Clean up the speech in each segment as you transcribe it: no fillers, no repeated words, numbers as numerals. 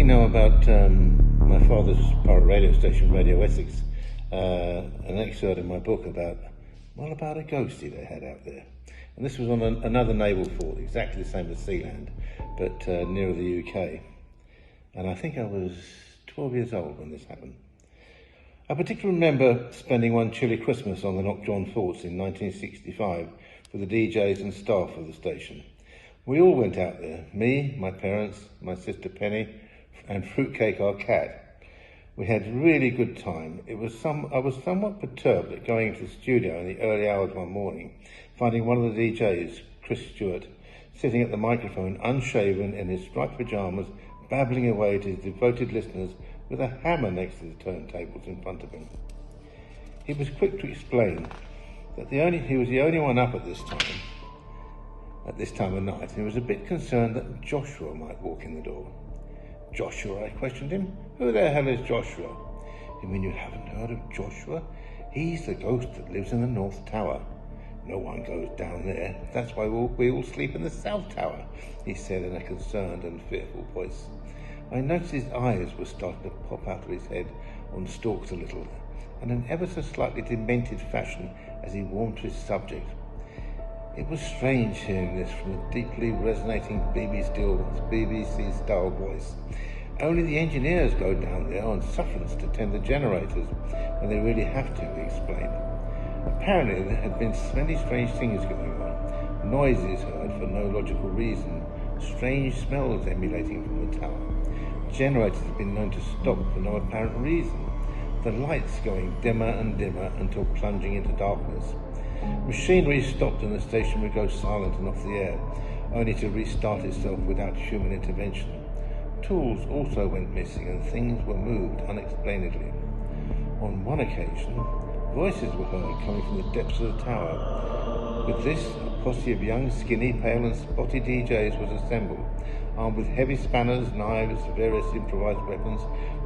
talking now about my father's pirate radio station, Radio Essex, an excerpt in my book about a ghostie they had out there. And this was on another naval fort, exactly the same as Sealand, but nearer the UK. And I think I was 12 years old when this happened. I particularly remember spending one chilly Christmas on the Knockjohn Forts in 1965 with the DJs and staff of the station. We all went out there, me, my parents, my sister Penny, and Fruitcake, our cat. We had a really good time. I was somewhat perturbed at going into the studio in the early hours one morning, finding one of the DJs, Chris Stewart, sitting at the microphone, unshaven, in his striped pyjamas, babbling away to his devoted listeners with a hammer next to the turntables in front of him. He was quick to explain that he was the only one up at this time of night, and he was a bit concerned that Joshua might walk in the door. Joshua, I questioned him. Who the hell is Joshua? You mean you haven't heard of Joshua? He's the ghost that lives in the North Tower. No one goes down there. That's why we all sleep in the South Tower, he said in a concerned and fearful voice. I noticed his eyes were starting to pop out of his head on stalks a little, and in ever so slightly demented fashion as he warmed to his subject. It was strange hearing this from a deeply resonating BBC-style voice. Only the engineers go down there on sufferance to tend the generators when they really have to, he explained. Apparently there had been many strange things going on. Noises heard for no logical reason. Strange smells emanating from the tower. Generators had been known to stop for no apparent reason. The lights going dimmer and dimmer until plunging into darkness. Machinery stopped and the station would go silent and off the air, only to restart itself without human intervention. Tools also went missing and things were moved unexplainedly. On one occasion, voices were heard coming from the depths of the tower. With this, a posse of young, skinny, pale and spotty DJs was assembled, armed with heavy spanners, knives, various improvised weapons.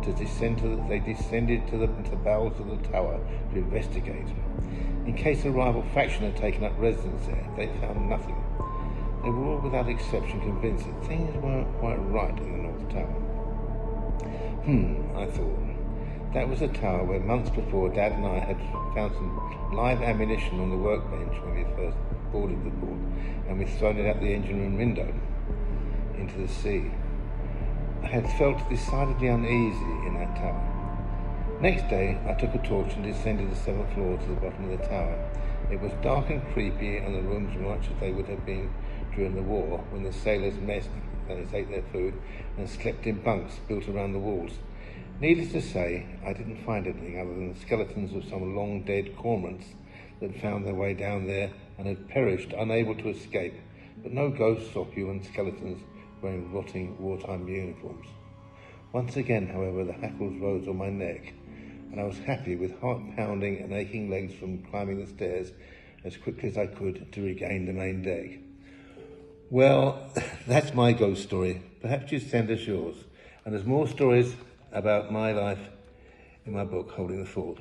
They descended to the bowels of the tower to investigate. In case a rival faction had taken up residence there, they found nothing. They were all without exception convinced that things weren't quite right in the North Tower. I thought. That was the tower where months before Dad and I had found some live ammunition on the workbench when we first boarded the port, and we thrown it out the engine room window into the sea. I had felt decidedly uneasy in that tower. Next day, I took a torch and descended the 7th floor to the bottom of the tower. It was dark and creepy, and the rooms were much as they would have been during the war, when the sailors messed, that is, ate their food, and slept in bunks built around the walls. Needless to say, I didn't find anything other than the skeletons of some long-dead cormorants that found their way down there and had perished, unable to escape, but no ghosts or human skeletons wearing rotting wartime uniforms. Once again, however, the hackles rose on my neck, and I was happy, with heart pounding and aching legs from climbing the stairs as quickly as I could to regain the main deck. Well, that's my ghost story. Perhaps you'd send us yours. And there's more stories about my life in my book, Holding the Fort.